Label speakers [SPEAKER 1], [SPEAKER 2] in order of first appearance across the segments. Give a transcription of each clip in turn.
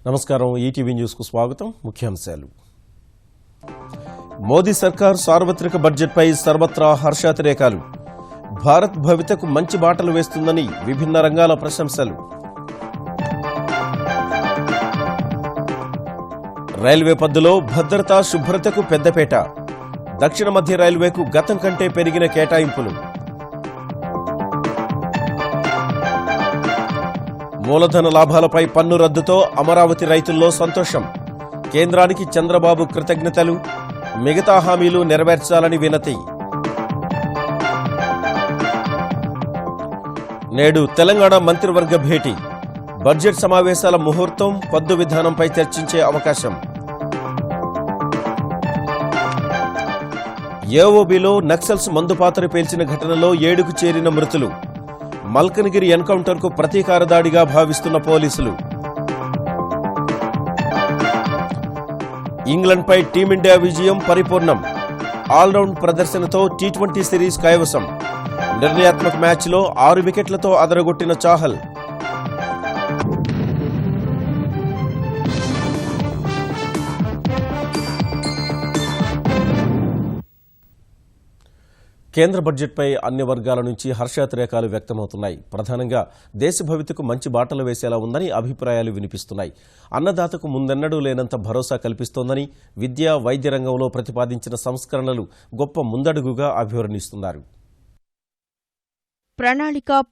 [SPEAKER 1] నమస్కారం. ETV news కు స్వాగతం. ముఖ్యాంశాలు. మోదీ సర్కార్ సార్వత్రిక బడ్జెట్పై సర్వత్రా హర్షాతిరేకాలు. భారత్ భవితకు మంచి బాటలు వేస్తుందని విభిన్న రంగాల ప్రశంసలు. రైల్వే పద్దులో భద్రత శుభ్రతకు పెద్దపేట. దక్షిణ మధ్య రైల్వేకు గతం కంటే పెరిగిన కేటాయింపులు. మూలధన లాభాలపై పన్ను రద్దుతో అమరావతి రైతుల్లో సంతోషం. కేంద్రానికి చంద్రబాబు కృతజ్ఞతలు. మిగతా హామీలు నెరవేర్చాలని వినతి. నేడు తెలంగాణ మంత్రివర్గ భేటీ. బడ్జెట్ సమావేశాల ముహూర్తం, పద్దు విధానంపై చర్చించే అవకాశం. ఏఓబీలో నక్సల్స్ మందుపాత్ర పేల్చిన ఘటనలో 7కు చేరిన మృతులు. మల్కనగిరి ఎన్కౌంటర్కు ప్రతీకార దాడిగా భావిస్తున్న పోలీసులు. ఇంగ్లండ్పై టీమిండియా విజయం పరిపూర్ణం. ఆల్రౌండ్ ప్రదర్శనతో టీ20 సిరీస్ కైవసం. నిర్ణయాత్మక మ్యాచ్లో 6 వికెట్లతో అదరగొట్టిన చాహల్. కేంద్ర బడ్జెట్పై అన్ని వర్గాల నుంచి హర్షాతిరేకాలు వ్యక్తమవుతున్నాయి. ప్రధానంగా దేశ భవితకు మంచి బాటలు వేసేలా ఉందని అభిప్రాయాలు వినిపిస్తున్నాయి. అన్నదాతకు ముందెన్నడూ లేనంత భరోసా కల్పిస్తోందని, విద్య, వైద్య రంగంలో ప్రతిపాదించిన సంస్కరణలు గొప్ప ముందడుగుగా అభివర్ణిస్తున్నారు.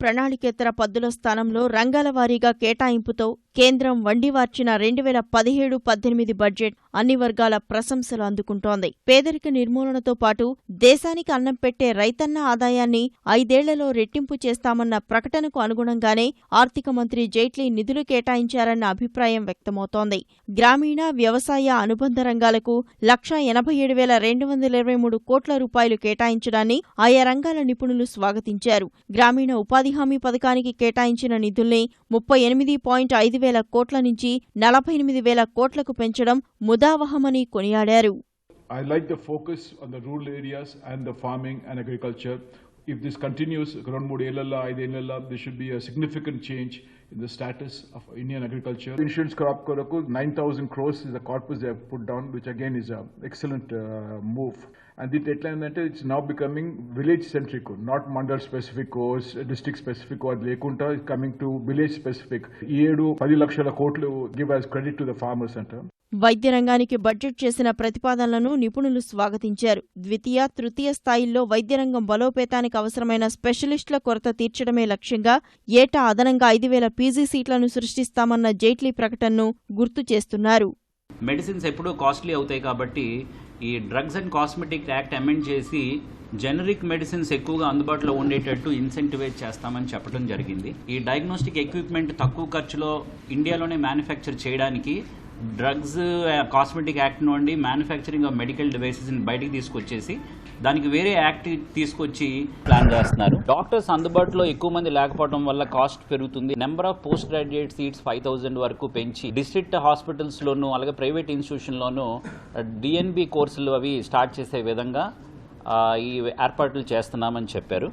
[SPEAKER 2] ప్రణాళికేతర పద్దుల స్థానంలో రంగాల వారీగా కేటాయింపుతో కేంద్రం వండివార్చిన 2017-18 బడ్జెట్ అన్ని వర్గాల ప్రశంసలు అందుకుంటోంది. పేదరిక నిర్మూలనతో పాటు దేశానికి అన్నం పెట్టే రైతన్న ఆదాయాన్ని 5 ఏళ్లలో రెట్టింపు చేస్తామన్న ప్రకటనకు అనుగుణంగానే ఆర్థిక మంత్రి జైట్లీ నిధులు కేటాయించారన్న అభిప్రాయం వ్యక్తమవుతోంది. గ్రామీణ, వ్యవసాయ అనుబంధ రంగాలకు 1,87,223 కోట్ల రూపాయలు కేటాయించడాన్ని ఆయా రంగాల నిపుణులు స్వాగతించారు. గ్రామీణ ఉపాధి హామీ పథకానికి కేటాయించిన నిధుల్ని 38.5 వేల కోట్ల నుంచి 48,000 కోట్లకు పెంచడం ముదావహమని కొనియాడారు.
[SPEAKER 3] I like the focus on the rural areas and the farming and agriculture. If this continues, around 3 ఏళ్లలో 5 ఏళ్లలో there should be a significant change in the status of Indian agriculture. Insurance crop koraku 9,000 crores is the corpus they have put down, which again is a excellent move. And the deadline that it's now becoming village centric, not mandal specific or district specific or lekunta is coming to village specific. 10 లక్షల కోట్లు give as credit to the farmer center.
[SPEAKER 2] వైద్య రంగానికి budget చేసిన ప్రతిపాదనలను నిపుణులు స్వాగతించారు. ద్వితీయ, తృతీయ స్థాయిల్లో వైద్యరంగం బలోపేతానికి అవసరమైన స్పెషలిస్టుల కొరత తీర్చడమే లక్ష్యంగా ఏటా అదనంగా 5,000 పీజీ సీట్లను సృష్టిస్తామన్న జైట్లీ ప్రకటనను గుర్తు చేస్తున్నారు.
[SPEAKER 4] మెడిసిన్స్ ఎప్పుడూ కాస్ట్లీ అవుతాయి కాబట్టి ఈ drugs and cosmetic act amend చేసి జెనరిక్ మెడిసిన్స్ ఎక్కువగా అందుబాటులో ఉండేటట్టు ఇన్సెంటివైజ్ చేస్తామని చెప్పడం జరిగింది. ఈ డయాగ్నోస్టిక్ ఎక్విప్మెంట్ తక్కువ ఖర్చులో ఇండియాలోనే మ్యానుఫ్యాక్చర్ చేయడానికి డ్రగ్స్ కాస్మెటిక్ యాక్ట్ నుండి మ్యానుఫ్యాక్చరింగ్ ఆఫ్ మెడికల్ డివైసెస్ని బయటికి తీసుకొచ్చేసి దానికి వేరే యాక్ట్ తీసుకొచ్చి ప్లాన్ చేస్తున్నారు. డాక్టర్స్ అందుబాటులో ఎక్కువ మంది లేకపోవడం వల్ల కాస్ట్ పెరుగుతుంది. Number of post graduate seats 5,000 వరకు పెంచి డిస్ట్రిక్ట్ హాస్పిటల్స్ లోను అలాగే ప్రైవేట్ ఇన్స్టిట్యూషన్ లోను డిఎన్బి కోర్సులు అవి స్టార్ట్ చేసే విధంగా ఈ ఏర్పాట్లు చేస్తున్నామని చెప్పారు.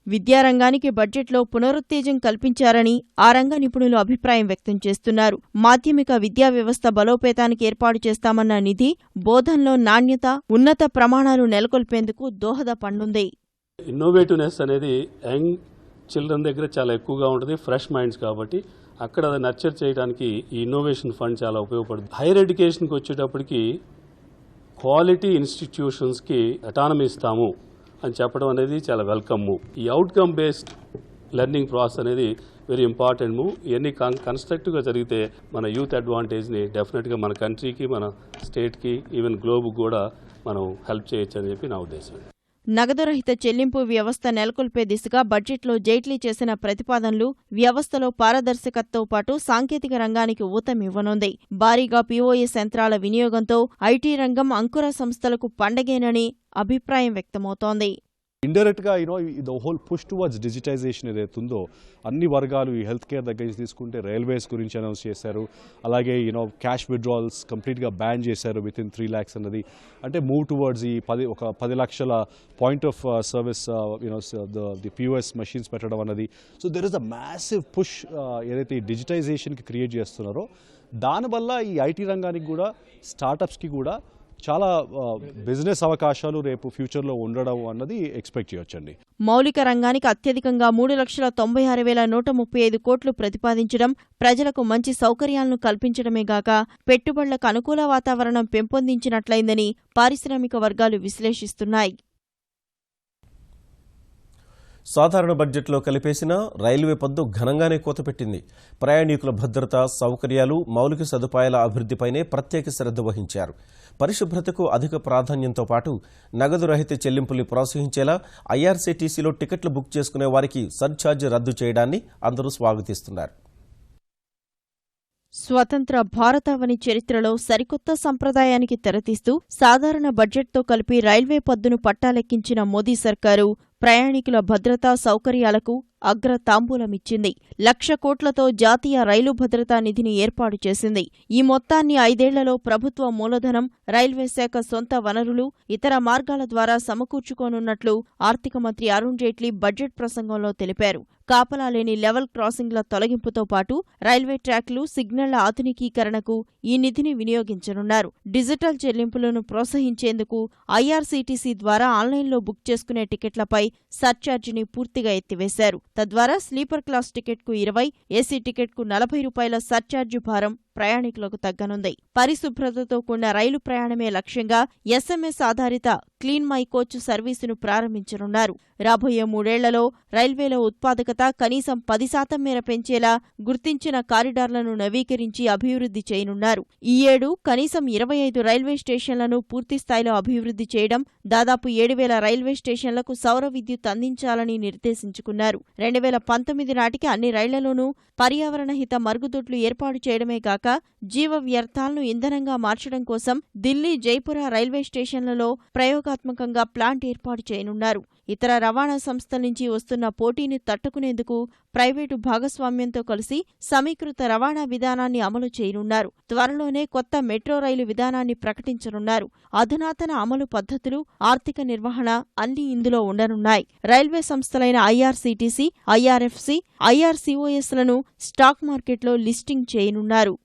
[SPEAKER 2] విద్యారంగానికి బడ్జెట్లో పునరుత్తేజం కల్పించారని ఆ రంగ నిపుణులు అభిప్రాయం వ్యక్తం చేస్తున్నారు. మాధ్యమిక విద్యా వ్యవస్థ బలోపేతానికి ఏర్పాటు చేస్తామన్న నిధి బోధనలో నాణ్యత, ఉన్నత ప్రమాణాలు నెలకొల్పేందుకు దోహదపడనుంది.
[SPEAKER 5] ఇన్నోవేటివ్నెస్ అనేది యంగ్ చిల్డ్రన్ దగ్గర చాలా ఎక్కువగా ఉంటుంది, ఫ్రెష్ మైండ్స్ కాబట్టి అక్కడ అది నర్చర్ చేయడానికి ఈ ఇన్నోవేషన్ ఫండ్ చాలా ఉపయోగపడుతుంది. హైయర్ ఎడ్యుకేషన్కి వచ్చేటప్పటికి క్వాలిటీ ఇన్స్టిట్యూషన్స్కి అటానమీ ఇస్తాము అని చెప్పడం అనేది చాలా వెల్కమ్ మూవ్. ఈ అవుట్కమ్ బేస్డ్ లెర్నింగ్ ప్రాసెస్ అనేది వెరీ ఇంపార్టెంట్ మూవ్. ఇవన్నీ కన్స్ట్రక్టివ్గా జరిగితే మన యూత్ అడ్వాంటేజ్ని డెఫినెట్గా మన కంట్రీకి, మన స్టేట్కి, ఈవెన్ గ్లోబ్కి కూడా మనం హెల్ప్ చేయొచ్చు అని చెప్పి నా ఉద్దేశం.
[SPEAKER 2] నగదురహిత చెల్లింపు వ్యవస్థ నెలకొల్పే దిశగా బడ్జెట్లో జైట్లీ చేసిన ప్రతిపాదనలు వ్యవస్థలో పారదర్శకతతో పాటు సాంకేతిక రంగానికి ఊతమివ్వనుంది. భారీగా పీఓఎస్ యంత్రాల వినియోగంతో ఐటీ రంగం అంకుర సంస్థలకు పండగేనని అభిప్రాయం వ్యక్తమవుతోంది.
[SPEAKER 6] ఇండైరెక్ట్గా the whole push towards digitisation ఏదైతే ఉందో అన్ని వర్గాలు ఈ హెల్త్ కేర్ దగ్గర తీసుకుంటే రైల్వేస్ గురించి అనౌన్స్ చేశారు. అలాగే క్యాష్ విత్డ్రాల్స్ కంప్లీట్గా బ్యాన్ చేశారు వితిన్ 3 lakhs అన్నది. అంటే మూవ్ టువర్డ్స్ ఈ 10 లక్షల point of service the POS machines పెట్టడం అన్నది. So there is a massive push ఏదైతే ఈ డిజిటైజేషన్కి క్రియేట్ చేస్తున్నారో దానివల్ల ఈ ఐటీ రంగానికి కూడా స్టార్టప్స్కి కూడా చాలా బిజినెస్ అవకాశాలు రేపు ఫ్యూచర్లో ఉండడం అన్నది ఎక్స్పెక్ట్ చేయొచ్చండి.
[SPEAKER 2] మౌలిక రంగానికి అత్యధికంగా 3,96,135 కోట్లు ప్రతిపాదించడం, ప్రజలకు మంచి సౌకర్యాలను కల్పించడమే గాక పెట్టుబడులకు అనుకూల వాతావరణం పెంపొందించినట్లయిందని పారిశ్రామిక వర్గాలు విశ్లేషిస్తున్నాయి.
[SPEAKER 1] సాధారణ బడ్జెట్లో కలిపేసిన రైల్వే పద్దు ఘనంగానే కోతపెట్టింది. ప్రయాణికుల భద్రత, సౌకర్యాలు, మౌలిక సదుపాయాల అభివృద్ధిపైనే ప్రత్యేక శ్రద్ధ వహించారు. పరిశుభ్రతకు అధిక ప్రాధాన్యంతో పాటు నగదు రహిత చెల్లింపుల్ని ప్రోత్సహించేలా ఐఆర్సీటీసీలో టికెట్లు బుక్ చేసుకునే వారికి సర్ఛార్జ్ రద్దు చేయడాన్ని అందరూ స్వాగతిస్తున్నారు.
[SPEAKER 2] స్వతంత్ర భారతావని చరిత్రలో సరికొత్త సంప్రదాయానికి తెరతీస్తూ సాధారణ బడ్జెట్తో కలిపి రైల్వే పద్దును పట్టాలెక్కించిన మోదీ సర్కారు ప్రయాణికుల భద్రతా సౌకర్యాలకు అగ్ర తాంబూలమిచ్చింది. 1,00,000 కోట్లతో జాతీయ రైలు భద్రతా నిధిని ఏర్పాటు చేసింది. ఈ మొత్తాన్ని 5 ఏళ్లలో ప్రభుత్వ మూలధనం, రైల్వే శాఖ సొంత వనరులు, ఇతర మార్గాల ద్వారా సమకూర్చుకోనున్నట్లు ఆర్థిక మంత్రి అరుణ్ జైట్లీ బడ్జెట్ ప్రసంగంలో తెలిపారు. కాపలా లేని లెవెల్ క్రాసింగ్ల తొలగింపుతో పాటు రైల్వే ట్రాక్లు, సిగ్నళ్ల ఆధునికీకరణకు ఈ నిధిని వినియోగించనున్నారు. డిజిటల్ చెల్లింపులను ప్రోత్సహించేందుకు ఐఆర్సీటీసీ ద్వారా ఆన్లైన్లో బుక్ చేసుకునే టికెట్లపై సర్ఛార్జిని పూర్తిగా ఎత్తివేశారు. తద్వారా స్లీపర్ క్లాస్ టికెట్కు 20, ఏసీ టికెట్కు 40 రూపాయల సర్ఛార్జి భారం ప్రయాణికులకు తగ్గనుంది. పరిశుభ్రతతో కూడిన రైలు ప్రయాణమే లక్ష్యంగా ఎస్ఎంఎస్ ఆధారిత క్లీన్ మై కోచ్ సర్వీసును ప్రారంభించనున్నారు. రాబోయే 3 ఏళ్లలో రైల్వేలో ఉత్పాదకత కనీసం 10% మేర పెంచేలా గుర్తించిన కారిడార్లను నవీకరించి అభివృద్ధి చేయనున్నారు. ఈ ఏడు కనీసం 25 రైల్వే స్టేషన్లను పూర్తిస్థాయిలో అభివృద్ధి చేయడం, దాదాపు 7,000 రైల్వే స్టేషన్లకు సౌర విద్యుత్ అందించాలని నిర్దేశించుకున్నారు. 2019 నాటికి అన్ని రైళ్లలోనూ పర్యావరణ హిత మరుగుదొడ్లు ఏర్పాటు చేయడమే కాక జీవ వ్యర్థాలను ఇంధనంగా మార్చడం కోసం ఢిల్లీ, జైపుర రైల్వే స్టేషన్లలో ప్రయోగాత్మకంగా ప్లాంట్ ఏర్పాటు చేయనున్నారు. ఇతర రవాణా సంస్థల నుంచి వస్తున్న పోటీని తట్టుకునేందుకు ప్రైవేటు భాగస్వామ్యంతో కలిసి సమీకృత రవాణా విధానాన్ని అమలు చేయనున్నారు. త్వరలోనే కొత్త మెట్రో రైలు విధానాన్ని ప్రకటించనున్నారు. అధునాతన అమలు పద్ధతులు, ఆర్థిక నిర్వహణ అన్నీ ఇందులో ఉండనున్నాయి. రైల్వే సంస్థలైన ఐఆర్సీటీసీ, ఐఆర్ఎఫ్సీ, ఐఆర్సీఓఎస్లను స్టాక్ మార్కెట్లో లిస్టింగ్ చేయనున్నారు.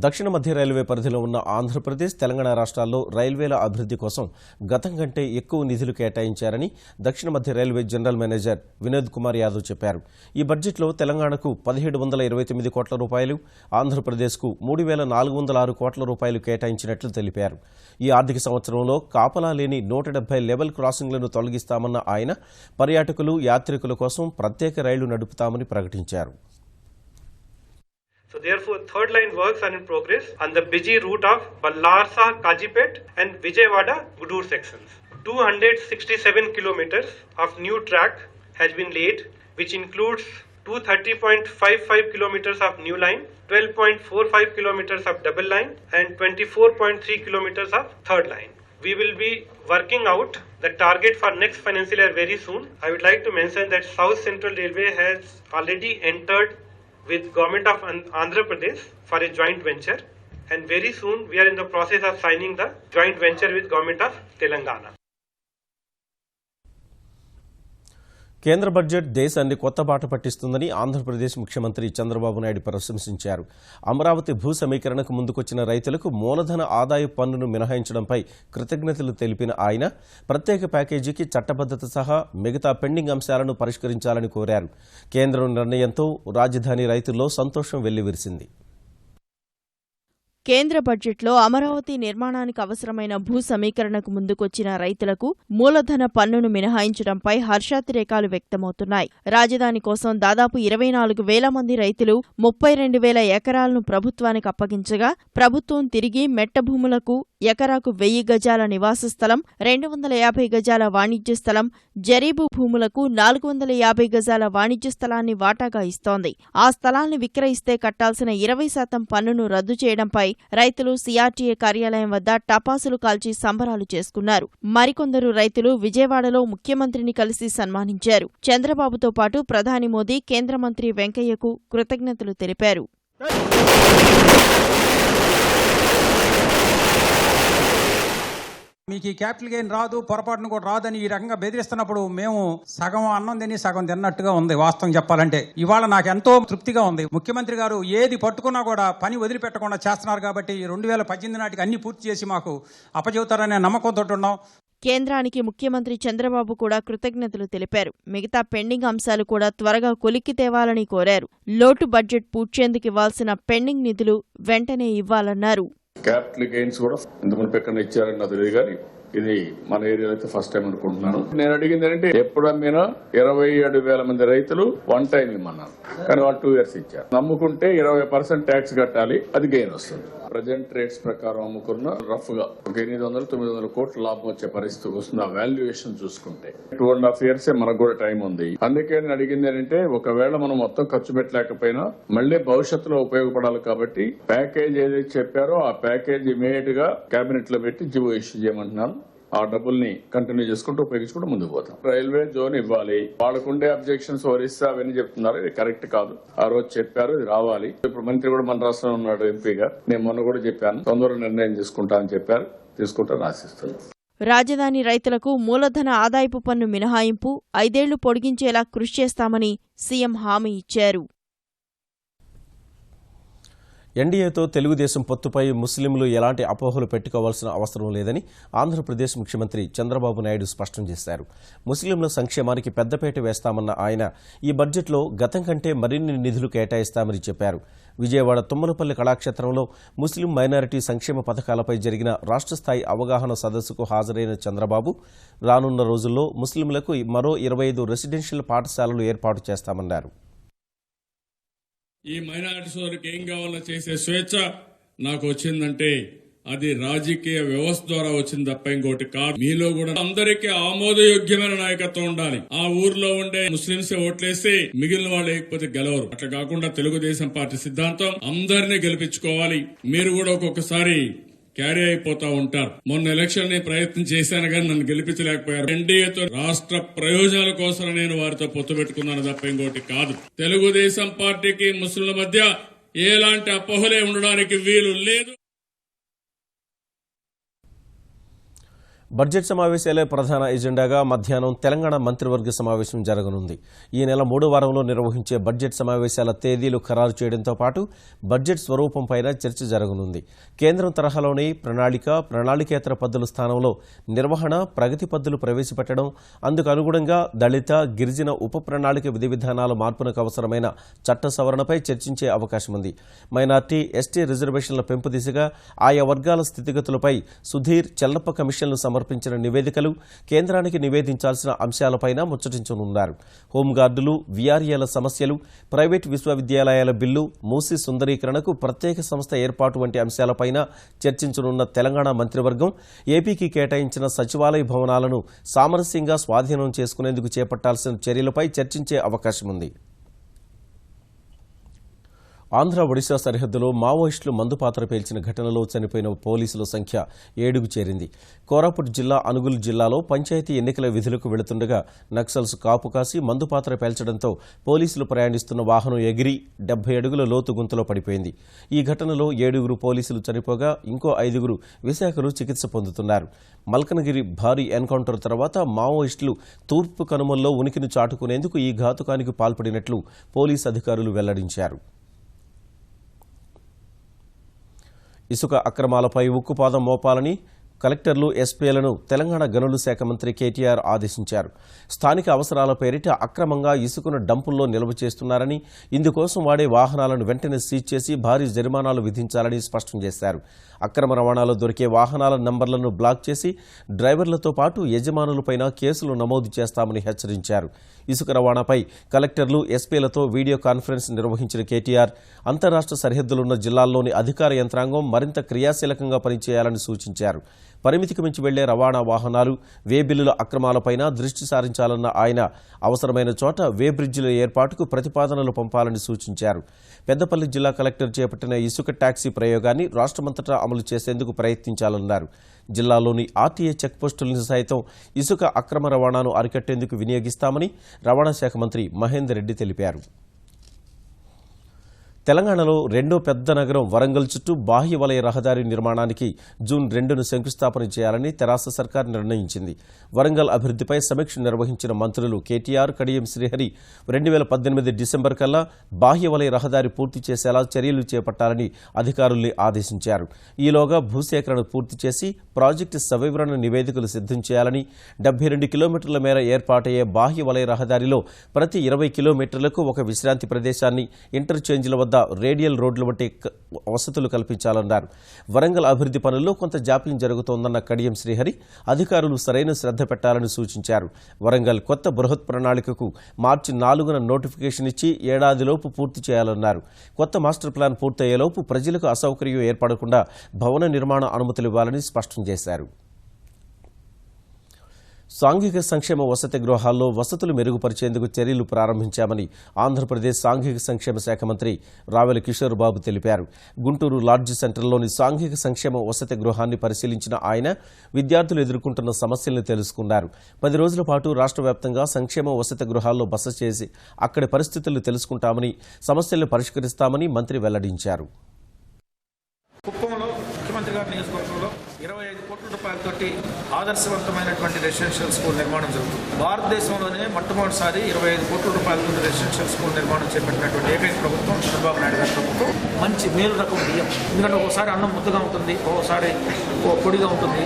[SPEAKER 1] దక్షిణ మధ్య రైల్వే పరిధిలో ఉన్న ఆంధ్రప్రదేశ్, తెలంగాణ రాష్ట్రాల్లో రైల్వేల అభివృద్ధి కోసం గతం కంటే ఎక్కువ నిధులు కేటాయించారని దక్షిణ మధ్య railway general manager Vinod Kumar Yadav చెప్పారు. ఈ బడ్జెట్లో తెలంగాణకు 1,729 కోట్ల రూపాయలు, ఆంధ్రప్రదేశ్కు 3,406 కోట్ల రూపాయలు కేటాయించినట్లు తెలిపారు. ఈ ఆర్థిక సంవత్సరంలో కాపలా లేని 170 లెవెల్ క్రాసింగ్లను తొలగిస్తామన్న ఆయన పర్యాటకులు, యాత్రికుల కోసం ప్రత్యేక రైళ్లు నడుపుతామని ప్రకటించారు.
[SPEAKER 7] So therefore, third line works are in progress on the busy route of Ballarsa, Kajipet and Vijayawada Gudur sections. 267 kilometers of new track has been laid, which includes 230.55 kilometers of new line, 12.45 kilometers of double line and 24.3 kilometers of third line. We will be working out the target for next financial year very soon. I would like to mention that South Central Railway has already entered with Government of Andhra Pradesh for a joint venture, and very soon we are in the process of signing the joint venture with Government of Telangana.
[SPEAKER 1] కేంద్ర budget దేశాన్ని కొత్త బాట పట్టిస్తుందని ఆంధ్రప్రదేశ్ ముఖ్యమంత్రి చంద్రబాబు నాయుడు ప్రశంసించారు. అమరావతి భూ సమీకరణకు ముందుకొచ్చిన రైతులకు మూలధన ఆదాయ పన్నును మినహాయించడంపై కృతజ్ఞతలు తెలిపిన ఆయన ప్రత్యేక ప్యాకేజీకి చట్టబద్ధత సహా మిగతా పెండింగ్ అంశాలను పరిష్కరించాలని కోరారు. కేంద్రం నిర్ణయంతో రాజధాని రైతుల్లో సంతోషం వెల్లివిరిసింది.
[SPEAKER 2] కేంద్ర బడ్జెట్లో అమరావతి నిర్మాణానికి అవసరమైన భూ సమీకరణకు ముందుకొచ్చిన రైతులకు మూలధన పన్నును మినహాయించడంపై హర్షాతిరేకాలు వ్యక్తమవుతున్నాయి. రాజధాని కోసం దాదాపు 24,000 మంది రైతులు 32,000 ఎకరాలను ప్రభుత్వానికి అప్పగించగా ప్రభుత్వం తిరిగి మెట్ట భూములకు ఎకరాకు 1,000 గజాల నివాస స్థలం, 250 గజాల వాణిజ్య స్థలం, జరీబు భూములకు 450 గజాల వాణిజ్య స్థలాన్ని వాటాగా ఇస్తోంది. ఆ స్థలాన్ని విక్రయిస్తే కట్టాల్సిన 20% పన్నును రద్దు చేయడంపై రైతులు సిఆర్టీఏ కార్యాలయం వద్ద టపాసులు కాల్చి సంబరాలు చేసుకున్నారు. మరికొందరు రైతులు విజయవాడలో ముఖ్యమంత్రిని కలిసి సన్మానించారు. చంద్రబాబుతో పాటు ప్రధాని మోదీ, కేంద్ర మంత్రి వెంకయ్యకు కృతజ్ఞతలు తెలిపారు.
[SPEAKER 8] మీకు ఈ క్యాపిటల్ గెయిన్ రాదు, పొరపాటును కూడా రాదని ఈ రకంగా బెదిరిస్తున్నప్పుడు మేము సగం అన్నం తిని సగం తిన్నట్టుగా ఉంది. వాస్తవం చెప్పాలంటే ఇవాళ నాకు ఎంతో తృప్తిగా ఉంది. ముఖ్యమంత్రి గారు ఏది పట్టుకున్నా కూడా పని వదిలిపెట్టకుండా చేస్తున్నారు కాబట్టి 2018 నాటికి అన్ని పూర్తి చేసి మాకు అప్పచెబుతారనే నమ్మకంతో ఉన్నాం.
[SPEAKER 2] కేంద్రానికి ముఖ్యమంత్రి చంద్రబాబు కూడా కృతజ్ఞతలు తెలిపారు. మిగతా పెండింగ్ అంశాలు కూడా త్వరగా కొలిక్కి తేవాలని కోరారు. లోటు బడ్జెట్ పూడ్చేందుకు ఇవ్వాల్సిన పెండింగ్ నిధులు వెంటనే ఇవ్వాలన్నారు.
[SPEAKER 9] క్యాపిటల్ గెయిన్స్ కూడా ఇంతకుముందు ఎక్కడ ఇచ్చారని నాకు తెలియదు, కానీ ఇది మన ఏరియాలో అయితే ఫస్ట్ టైం అనుకుంటున్నాను. నేను అడిగింది ఏంటంటే ఎప్పుడు అమ్మినా 27,000 మంది రైతులు వన్ టైం ఇమ్మన్నాను, కానీ వాళ్ళు 2 years ఇచ్చారు. నమ్ముకుంటే 20% ట్యాక్స్ కట్టాలి, అది గెయిన్ వస్తుంది. ప్రజెంట్ రేట్స్ ప్రకారం అమ్ముకున్న రఫ్ గా ఒక 800-900 కోట్ల లాభం వచ్చే పరిస్థితి వస్తుంది. ఆ వాల్యుయేషన్ చూసుకుంటే 2.5 years మనకు కూడా టైం ఉంది. అందుకే నేను అడిగింది ఏంటంటే ఒకవేళ మనం మొత్తం ఖర్చు పెట్టలేకపోయినా మళ్ళీ భవిష్యత్తులో ఉపయోగపడాలి కాబట్టి ప్యాకేజ్ ఏదైతే చెప్పారో ఆ ప్యాకేజ్ ఇమీడియట్ గా కేబినెట్ లో పెట్టి జివో ఇష్యూ చేయమంటున్నాను. ఆ డబ్బుల్ని కంటిన్యూ చేసుకుంటూ ఉపయోగించుకుంటూ ముందుకు పోతాం. రైల్వే జోన్ ఇవ్వాలి, వాళ్ళకుండే అబ్జెక్షన్స్ ఒరిస్సా అవన్నీ చెప్తున్నారు, ఇది కరెక్ట్ కాదు. ఆ రోజు చెప్పారు ఇది రావాలి. ఇప్పుడు మంత్రి కూడా మన రాష్ట్రంలో ఉన్నాడు ఎంపీగా, నేను మొన్న కూడా చెప్పాను తొందరగా నిర్ణయం తీసుకుంటా అని చెప్పారు, తీసుకుంటాను ఆశిస్తున్నాను.
[SPEAKER 2] రాజధాని రైతులకు మూలధన ఆదాయపు పన్ను మినహాయింపు 5 ఏళ్లు పొడిగించేలా కృషి చేస్తామని సీఎం హామీ ఇచ్చారు.
[SPEAKER 1] ఎన్డీఏతో తెలుగుదేశం పొత్తుపై ముస్లింలు ఎలాంటి అపోహలు పెట్టుకోవాల్సిన అవసరం లేదని ఆంధ్రప్రదేశ్ ముఖ్యమంత్రి చంద్రబాబు నాయుడు స్పష్టం చేశారు. ముస్లింల సంక్షేమానికి పెద్దపీట వేస్తామన్న ఆయన ఈ బడ్జెట్లో గతం కంటే మరిన్ని నిధులు కేటాయిస్తామని చెప్పారు. విజయవాడ తుమ్మలపల్లి కళాక్షేత్రంలో ముస్లిం మైనారిటీ సంక్షేమ పథకాలపై జరిగిన రాష్ట్ర స్థాయి అవగాహన సదస్సుకు హాజరైన చంద్రబాబు రానున్న రోజుల్లో ముస్లింలకు మరో 25 రెసిడెన్షియల్ పాఠశాలలు ఏర్పాటు చేస్తామన్నారు.
[SPEAKER 10] ఈ మైనారిటీ సోదరులకు ఏం కావాలో చేసే స్వేచ్ఛ నాకు వచ్చిందంటే అది రాజకీయ వ్యవస్థ ద్వారా వచ్చింది తప్ప ఇంకోటి కాదు. మీలో కూడా అందరికీ ఆమోదయోగ్యమైన నాయకత్వం ఉండాలి. ఆ ఊర్లో ఉండే ముస్లింస్ ఓట్లేస్తే మిగిలిన వాళ్ళు లేకపోతే గెలవరు. అట్లా కాకుండా తెలుగుదేశం పార్టీ సిద్ధాంతం అందరినీ గెలిపించుకోవాలి. మీరు కూడా ఒక్కొక్కసారి క్యారీ అయిపోతా ఉంటారు. మొన్న ఎలక్షన్ ని ప్రయత్నం చేశాను కానీ నన్ను గెలిపించలేకపోయారు. ఎన్డీఏతో రాష్ట్ర ప్రయోజనాల కోసం నేను వారితో పొత్తు పెట్టుకున్నాను తప్ప ఇంకోటి కాదు. తెలుగుదేశం పార్టీకి ముస్లింల మధ్య ఎలాంటి అపోహలే ఉండడానికి వీలు లేదు.
[SPEAKER 1] బడ్జెట్ సమావేశాలే ప్రధాన ఎజెండాగా మధ్యాహ్నం తెలంగాణ మంత్రివర్గ సమావేశం జరగనుంది. ఈ నెల 3వ వారంలో నిర్వహించే బడ్జెట్ సమావేశాల తేదీలు ఖరారు చేయడంతో పాటు బడ్జెట్ స్వరూపంపైన చర్చ జరగనుంది. కేంద్రం తరహాలోనే ప్రణాళికేతర పద్ధతుల స్థానంలో నిర్వహణ, ప్రగతి పద్ధతులు ప్రవేశపెట్టడం, అందుకు అనుగుణంగా దళిత, గిరిజన ఉప ప్రణాళిక విధి విధానాల మార్పునకు అవసరమైన చట్ట సవరణపై చర్చించే అవకాశం ఉంది. మైనార్టీ, ఎస్టీ రిజర్వేషన్ల పెంపు దిశగా ఆయా వర్గాల స్థితిగతులపై సుధీర్, చెల్లప్ప కమిషన్లు సమర్పించిన నివేదికలు, కేంద్రానికి నివేదించాల్సిన అంశాలపైన ముచ్చటించనున్నారు. హోంగార్డులు, వీఆర్ఏల సమస్యలు, ప్రైవేటు విశ్వవిద్యాలయాల బిల్లు, మూసీ సుందరీకరణకు ప్రత్యేక సంస్థ ఏర్పాటు వంటి అంశాలపైన చర్చించనున్న తెలంగాణ మంత్రివర్గం ఏపీకి కేటాయించిన సచివాలయ భవనాలను సామరస్యంగా స్వాధీనం చేసుకునేందుకు చేపట్టాల్సిన చర్యలపై చర్చించే అవకాశం ఉంది. ఆంధ్ర ఒడిశా సరిహద్దులో మావోయిస్టులు మందుపాత్ర పేల్చిన ఘటనలో చనిపోయిన పోలీసుల సంఖ్య 7కు చేరింది. కోరాపుట్ జిల్లా, అనుగుల్ జిల్లాలో పంచాయతీ ఎన్నికల విధులకు వెళుతుండగా నక్సల్స్ కాపు కాసి మందుపాత్ర పేల్చడంతో పోలీసులు ప్రయాణిస్తున్న వాహనం ఎగిరి 70 అడుగుల లోతు గుంతలో పడిపోయింది. ఈ ఘటనలో 7గురు పోలీసులు చనిపోగా ఇంకో 5గురు విశాఖలో చికిత్స పొందుతున్నారు. మల్కనగిరి భారీ ఎన్కౌంటర్ తర్వాత మావోయిస్టులు తూర్పు కనుమల్లో ఉనికిని చాటుకునేందుకు ఈ ఘాతుకానికి పాల్పడినట్లు పోలీసు అధికారులు వెల్లడించారు. ఇసుక అక్రమాలపై ఉక్కుపాదం మోపాలని కలెక్టర్లు, ఎస్పీలను తెలంగాణ గనుల శాఖ మంత్రి కేటీఆర్ ఆదేశించారు. స్థానిక అవసరాల పేరిట అక్రమంగా ఇసుకను డంపుల్లో నిల్వ చేస్తున్నారని, ఇందుకోసం వాడే వాహనాలను వెంటనే సీజ్ చేసి భారీ జరిమానాలు విధించాలని స్పష్టం చేశారు. అక్రమ రవాణాలో దొరికే వాహనాల నంబర్లను బ్లాక్ చేసి డ్రైవర్లతో పాటు యజమానులపైన కేసులు నమోదు చేస్తామని హెచ్చరించారు. ఇసుక రవాణాపై కలెక్టర్లు, ఎస్పీలతో వీడియో కాన్ఫరెన్స్ నిర్వహించిన కేటీఆర్ అంతరాష్ట్ర సరిహద్దులున్న జిల్లాల్లోని అధికార యంత్రాంగం మరింత క్రియాశీలకంగా పనిచేయాలని సూచించారు. పరిమితికి మించి వెళ్లే రవాణా వాహనాలు, వే బిల్లుల అక్రమాలపైన దృష్టి సారించాలన్న ఆయన అవసరమైన చోట వే బ్రిడ్జిల ఏర్పాటుకు ప్రతిపాదనలు పంపాలని సూచించారు. పెద్దపల్లి జిల్లా కలెక్టర్ చేపట్టిన ఇసుక టాక్సీ ప్రయోగాన్ని రాష్ట్రమంతటా అమలు చేసేందుకు ప్రయత్నించాలన్నారు. జిల్లాలోని ఆర్టీఏ చెక్పోస్టులను సైతం ఇసుక అక్రమ రవాణాను అరికట్టేందుకు వినియోగిస్తామని రవాణా శాఖ మంత్రి మహేందర్ రెడ్డి తెలిపారు. తెలంగాణలో రెండో పెద్ద నగరం వరంగల్ చుట్టూ బాహ్య వలయ రహదారి నిర్మాణానికి జూన్ 2ను శంకుస్థాపన చేయాలని తెరాస సర్కార్ నిర్ణయించింది. వరంగల్ అభివృద్ధిపై సమీక్ష నిర్వహించిన మంత్రులు కేటీఆర్, కడియం శ్రీహరి 2018 డిసెంబర్ కల్లా బాహ్య వలయ రహదారి పూర్తి చేసేలా చర్యలు చేపట్టాలని అధికారుల్ని ఆదేశించారు. ఈలోగా భూసేకరణ పూర్తి చేసి ప్రాజెక్టు సవివరణ నివేదికలు సిద్ధం చేయాలని, 72 కిలోమీటర్ల మేర ఏర్పాటయ్యే బాహ్య వలయ రహదారిలో ప్రతి 20 కిలోమీటర్లకు ఒక విశ్రాంతి ప్రదేశాన్ని, ఇంటర్చేంజ్ల వద్ద రేడియల్ రోడ్ల వంటి వసతులు కల్పించాలన్నారు. వరంగల్ అభివృద్ధి పనుల్లో కొంత జాప్యం జరుగుతోందన్న కడియం శ్రీహరి అధికారులు సరైన శ్రద్ధ పెట్టాలని సూచించారు. వరంగల్ కొత్త బృహత్ ప్రణాళికకు మార్చి 4న నోటిఫికేషన్ ఇచ్చి ఏడాదిలోపు పూర్తి చేయాలన్నారు. కొత్త మాస్టర్ ప్లాన్ పూర్తయ్యేలోపు ప్రజలకు అసౌకర్యం ఏర్పడకుండా భవన నిర్మాణ అనుమతులు ఇవ్వాలని స్పష్టం చేశారు. సాంఘిక సంక్షేమ వసతి గృహాల్లో వసతులు మెరుగుపరిచేందుకు చర్యలు ప్రారంభించామని ఆంధ్రప్రదేశ్ సాంఘిక సంక్షేమ శాఖ మంత్రి రావెల కిషోర్ బాబు తెలిపారు. గుంటూరు లాడ్జ్ సెంటర్లోని సాంఘిక సంక్షేమ వసతి గృహాన్ని పరిశీలించిన ఆయన విద్యార్థులు ఎదుర్కొంటున్న సమస్యలను తెలుసుకున్నారు. 10 రోజుల పాటు రాష్ట్ర వ్యాప్తంగా సంక్షేమ వసతి గృహాల్లో బస చేసి అక్కడి పరిస్థితులను తెలుసుకుంటామని, సమస్యలను పరిష్కరిస్తామని మంత్రి వెల్లడించారు.
[SPEAKER 11] కుప్పంలో ముఖ్యమంత్రి గారి నియోజకవర్గంలో 25 కోట్ల రూపాయలతోటి ఆదర్శవంతమైనటువంటి రెసిడెన్షియల్ స్కూల్ నిర్మాణం జరుగుతుంది. భారతదేశంలోనే మొట్టమొదటిసారి 25 కోట్ల రూపాయలతో రెసిడెన్షియల్ స్కూల్ నిర్మాణం చేపట్టినటువంటి ఏకైక ప్రభుత్వం చంద్రబాబు నాయుడు గారి ప్రభుత్వం. మంచి మేలు రకం బియ్యం, ఎందుకంటే ఒకసారి అన్నం ముద్దగా ఉంటుంది, ఒకసారి పొడిగా ఉంటుంది,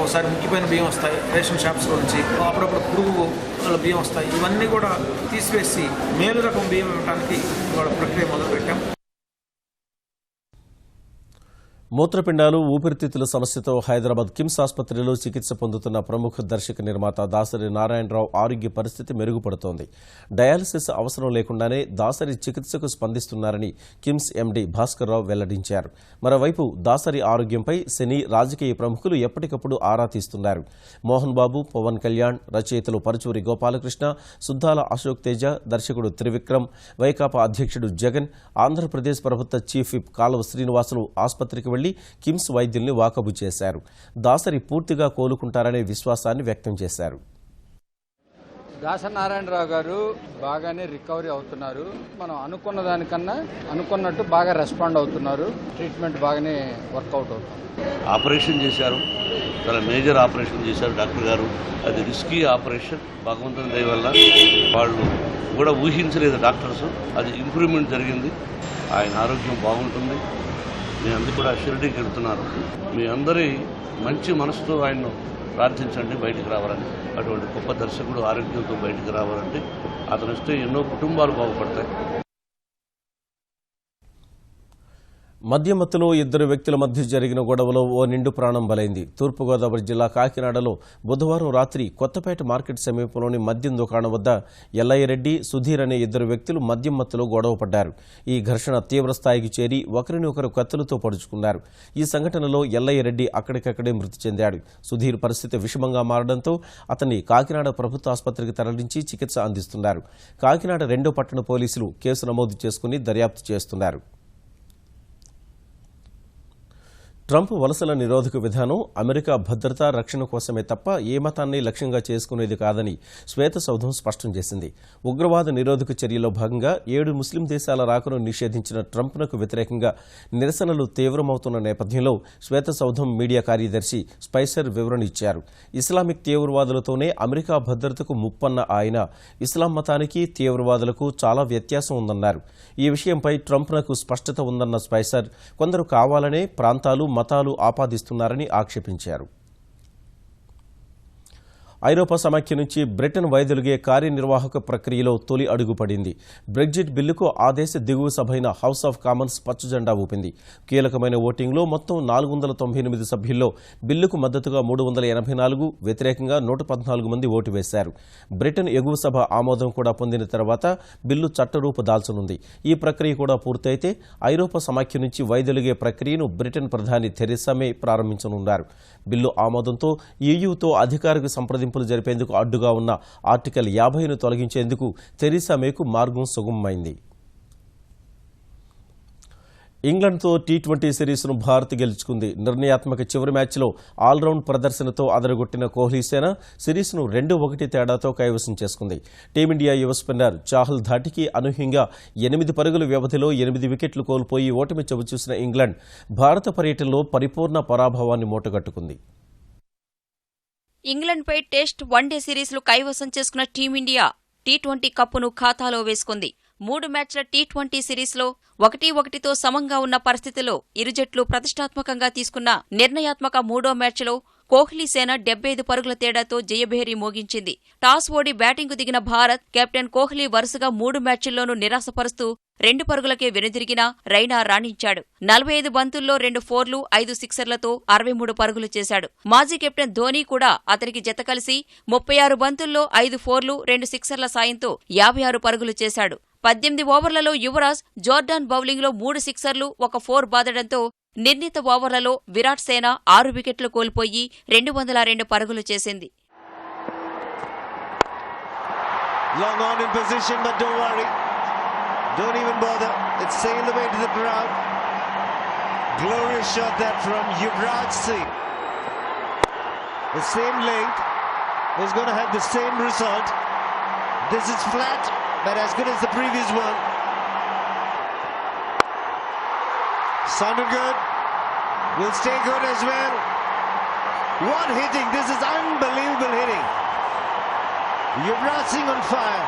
[SPEAKER 11] ఒకసారి ముక్కిపోయిన బియ్యం వస్తాయి రేషన్ షాప్స్లో నుంచి, అప్పుడప్పుడు పురుగు బియ్యం వస్తాయి. ఇవన్నీ కూడా తీసివేసి మేలు రకం బియ్యం ఇవ్వడానికి ఇవాళ ప్రక్రియ మొదలుపెట్టాం.
[SPEAKER 1] మూత్రపిండాలు, ఊపిరితిత్తుల సమస్యతో హైదరాబాద్ కిమ్స్ ఆసుపత్రిలో చికిత్స పొందుతున్న ప్రముఖ దర్శక నిర్మాత దాసరి నారాయణరావు ఆరోగ్య పరిస్థితి మెరుగుపడుతోంది. డయాలసిస్ అవసరం లేకుండానే దాసరి చికిత్సకు స్పందిస్తున్నారని కిమ్స్ ఎండీ భాస్కర్ రావు వెల్లడించారు. మరోవైపు దాసరి ఆరోగ్యంపై సినీ, రాజకీయ ప్రముఖులు ఎప్పటికప్పుడు ఆరా తీస్తున్నారు. మోహన్ బాబు, పవన్ కళ్యాణ్, రచయితలు పరుచూరి గోపాలకృష్ణ, సుద్దాల అశోక్ తేజ, దర్శకుడు త్రివిక్రమ్, వైకాపా అధ్యక్షుడు జగన్, ఆంధ్రప్రదేశ్ ప్రభుత్వ చీఫ్ విప్ కాలువ శ్రీనివాసులు ఆసుపత్రికి వెళ్లి కిమ్స్ వైద్యుల్ని వాకబు చేశారు. దాసరి పూర్తిగా కోలుకుంటారనే విశ్వాసాన్ని వ్యక్తం చేశారు.
[SPEAKER 12] దాసరి నారాయణరావు గారు బాగానే రికవరీ అవుతున్నారు. మనం అనుకున్న దానికన్నా అనుకున్నట్టు బాగా రెస్పాండ్ అవుతున్నారు. ట్రీట్మెంట్ బాగానే వర్కౌట్ అవుతుంది.
[SPEAKER 13] ఆపరేషన్ చేశారు, చాలా మేజర్ ఆపరేషన్ చేశారు డాక్టర్ గారు. అది రిస్కీ ఆపరేషన్. భగవంతుని దయ వల్ల వాళ్ళు కూడా ఊహించలేదు డాక్టర్స్. అది ఇంప్రూవ్మెంట్ జరిగింది. ఆయన ఆరోగ్యం బాగుంటుంది. మీ అందరూ కూడా షిరిడీకి వెళ్తున్నారు. మీ అందరి మంచి మనసుతో ఆయన్ను ప్రార్థించండి బయటికి రావాలని. అటువంటి గొప్ప దర్శకుడు ఆరోగ్యంతో బయటికి రావాలంటే అతను వస్తే ఎన్నో కుటుంబాలు బాగుపడతాయి.
[SPEAKER 1] మద్యమత్తులో 2 వ్యక్తుల మధ్య జరిగిన గొడవలో ఓ నిండు ప్రాణం బలైంది. తూర్పుగోదావరి జిల్లా కాకినాడలో బుధవారం రాత్రి కొత్తపేట మార్కెట్ సమీపంలోని మద్యం దుకాణం వద్ద ఎల్లయ్యరెడ్డి, సుధీర్ అనే 2 వ్యక్తులు మద్యం మత్తులో గొడవ పడ్డారు. ఈ ఘర్షణ తీవ్రస్థాయికి చేరి ఒకరిని ఒకరు కత్తులతో పొడుచుకున్నారు. ఈ సంఘటనలో ఎల్లయ్యరెడ్డి అక్కడికక్కడే మృతి చెందాడు. సుధీర్ పరిస్థితి విషమంగా మారడంతో అతన్ని కాకినాడ ప్రభుత్వ ఆసుపత్రికి తరలించి చికిత్స అందిస్తున్నారు. కాకినాడ 2వ పట్టణ పోలీసులు కేసు నమోదు చేసుకుని దర్యాప్తు చేస్తున్నారు. ట్రంప్ వలసల నిరోధక విధానం అమెరికా భద్రత, రక్షణ కోసమే తప్ప ఏ మతాన్ని లక్ష్యంగా చేసుకునేది కాదని శ్వేతసౌధం స్పష్టం చేసింది. ఉగ్రవాద నిరోధక చర్యలో భాగంగా 7 ముస్లిం దేశాల రాకను నిషేధించిన ట్రంప్నకు వ్యతిరేకంగా నిరసనలు తీవ్రమవుతున్న నేపథ్యంలో శ్వేతసౌధం మీడియా కార్యదర్శి స్పైసర్ వివరణ ఇచ్చారు. ఇస్లామిక్ తీవ్రవాదులతోనే అమెరికా భద్రతకు ముప్పన్న ఆయన ఇస్లాం మతానికి, తీవ్రవాదులకు చాలా వ్యత్యాసం ఉందన్నారు. ఈ విషయంపై ట్రంప్నకు స్పష్టత ఉందన్న స్పైసర్ కొందరు కావాలనే ప్రాంతాలు, మతాలు ఆపాదిస్తున్నారని ఆక్షేపించారు. ఐరోపా సమాఖ్య నుంచి బ్రిటన్ వైదొలిగే కార్యనిర్వాహక ప్రక్రియలో తొలి అడుగు పడింది. బ్రెగ్జిట్ బిల్లుకు ఆ దేశ దిగువ సభైన హౌస్ ఆఫ్ కామన్స్ పచ్చజెండా ఊపింది. కీలకమైన ఓటింగ్లో మొత్తం 498 సభ్యుల్లో బిల్లుకు మద్దతుగా 384, వ్యతిరేకంగా 114 మంది ఓటు వేశారు. బ్రిటన్ ఎగువ సభ ఆమోదం కూడా పొందిన తర్వాత బిల్లు చట్టరూపు దాల్చనుంది. ఈ ప్రక్రియ కూడా పూర్తయితే ఐరోపా సమాఖ్య నుంచి వైదొలిగే ప్రక్రియను బ్రిటన్ ప్రధాని థెరెసా మే ప్రారంభించనున్నారు. బిల్లు ఆమోదంతో ఈయూతో అధికారిక సంప్రదింపులు జరిపేందుకు అడ్డుగా ఉన్న ఆర్టికల్ 50ను తొలగించేందుకు థెరెసా మేకు మార్గం సుగమమైంది. ఇంగ్లాండ్తో టీ20 సిరీస్ను భారత్ గెలుచుకుంది. నిర్ణయాత్మక చివరి మ్యాచ్లో ఆల్రౌండ్ ప్రదర్శనతో అదరగొట్టిన కోహ్లీసేన సిరీస్ను 2-1 తేడాతో కైవసం చేసుకుంది. టీమిండియా యువ స్పిన్నర్ చాహల్ ధాటికి అనూహ్యంగా 8 పరుగుల వ్యవధిలో 8 వికెట్లు కోల్పోయి ఓటమి చవిచూసిన ఇంగ్లాండ్ భారత పర్యటనలో పరిపూర్ణ పరాభవాన్ని మూటగట్టుకుంది.
[SPEAKER 14] ఇంగ్లాండ్పై టెస్ట్, వన్డే సిరీస్లు కైవసం చేసుకున్న టీమిండియా టీ20 కప్పును ఖాతాలో వేసుకుంది. 3 మ్యాచ్ల టీ20 సిరీస్లో 1-1తో సమంగా ఉన్న పరిస్థితిలో ఇరు జట్లు ప్రతిష్టాత్మకంగా తీసుకున్న నిర్ణయాత్మక 3వ మ్యాచ్లో కోహ్లీసేన 75 పరుగుల తేడాతో జయభేరి మోగించింది. టాస్ ఓడి బ్యాటింగ్కు దిగిన భారత్ కెప్టెన్ కోహ్లీ వరుసగా 3 మ్యాచ్ల్లోనూ నిరాశపరుస్తూ 2 పరుగులకే వెనుదిరిగినా రైనా రాణించాడు. 45 బంతుల్లో 2 ఫోర్లు, 5 సిక్సర్లతో 63 పరుగులు చేశాడు. మాజీ కెప్టెన్ ధోనీ కూడా అతనికి జత కలిసి 36 బంతుల్లో 5 ఫోర్లు, 2 సిక్సర్ల సాయంతో 56 పరుగులు చేశాడు. 18 ఓవర్లలో యువరాజ్, జోర్డాన్ బౌలింగ్లో 3 సిక్సర్లు, 1 ఫోర్ బాదడంతో నిర్ణీత ఓవర్లలో విరాట్ సేన 6 వికెట్లు కోల్పోయి 202 పరుగులు చేసింది.
[SPEAKER 15] Long on in position, but don't worry. Don't even bother. It's sailed away to the crowd. Glorious shot that from Yuvraj Singh. The same length is going to have the same result. This is flat, but as good as the previous one. Sounded good. Will stay good as well. What hitting! This is unbelievable hitting. Yuvraj Singh on fire.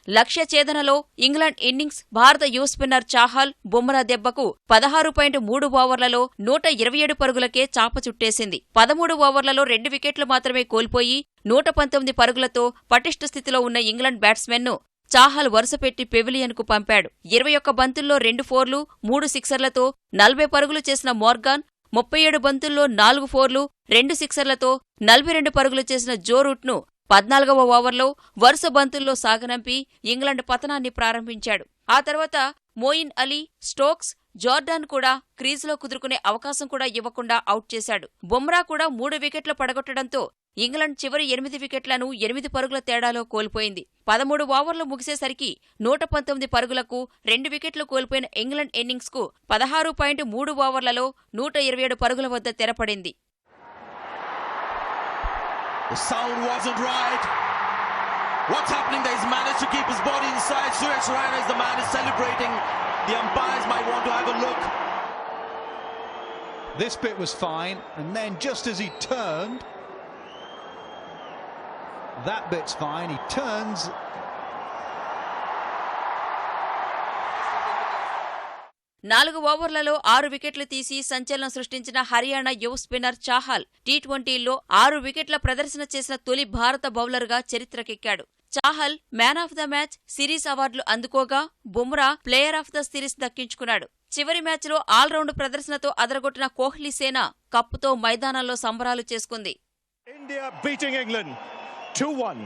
[SPEAKER 14] లక్ష్య ఛేదనలో England innings భారత యువ spinner Chahal, Bumrah దెబ్బకు 16.3 ఓవర్లలో 127 పరుగులకే చాప చుట్టేసింది. 13 ఓవర్లలో 2 వికెట్లు మాత్రమే కోల్పోయి 119 పరుగులతో పటిష్ట స్థితిలో ఉన్న ఇంగ్లాండ్ బ్యాట్స్మెన్ను చాహల్ వరుసపెట్టి పెవిలియన్కు పంపాడు. 21 బంతుల్లో 2 ఫోర్లు, 3 సిక్సర్లతో 40 పరుగులు చేసిన మోర్గాన్, 37 బంతుల్లో 4 ఫోర్లు, 2 సిక్సర్లతో 42 పరుగులు చేసిన జో రూట్ను 14వ ఓవర్లో వరుస బంతుల్లో సాగనంపి ఇంగ్లాండ్ పతనాన్ని ప్రారంభించాడు. ఆ తర్వాత మోయిన్ అలీ, స్టోక్స్, జోర్డాన్ కూడా క్రీజులో కుదురుకునే అవకాశం కూడా ఇవ్వకుండా అవుట్ చేశాడు. బుమ్రా కూడా 3 వికెట్లు పడగొట్టడంతో ఇంగ్లాండ్ చివరి 8 వికెట్లను 8 పరుగుల తేడాలో కోల్పోయింది. 13 ఓవర్లు ముగిసేసరికి 119 పరుగులకు 2 వికెట్లు కోల్పోయిన ఇంగ్లాండ్ ఇన్నింగ్స్కు 16.3 ఓవర్లలో 127 పరుగుల వద్ద తెరపడింది.
[SPEAKER 15] The sound wasn't right. What's happening there? He's managed to keep his body inside. Suresh Raina is the man is celebrating. The umpires might want to have a look.
[SPEAKER 16] This bit was fine, and then just as he turned, that bit's fine. He turns.
[SPEAKER 14] నాలుగు ఓవర్లలో 6 వికెట్లు తీసి సంచలనం సృష్టించిన హర్యానా యువ spinner Chahal టీ20లో 6 వికెట్ల ప్రదర్శన చేసిన తొలి భారత బౌలర్గా చరిత్రకెక్కాడు. Chahal man of the match, series అవార్డులు అందుకోగా Bumrah player of the series దక్కించుకున్నాడు. చివరి మ్యాచ్లో ఆల్రౌండ్ ప్రదర్శనతో అదరగొట్టిన కోహ్లీసేన కప్పుతో మైదానంలో సంబరాలు చేసుకుంది.
[SPEAKER 16] India beating England 2-1.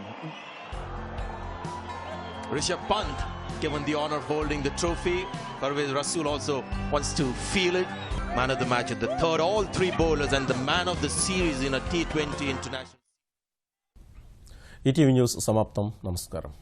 [SPEAKER 15] Rishabh Pant given the honor of holding the trophy. Parvez Rasool also wants to feel it. Man of the match at the third, all 3 bowlers, and the man of the series in a T20 international.
[SPEAKER 1] ETV news సమాప్తం. నమస్కారం.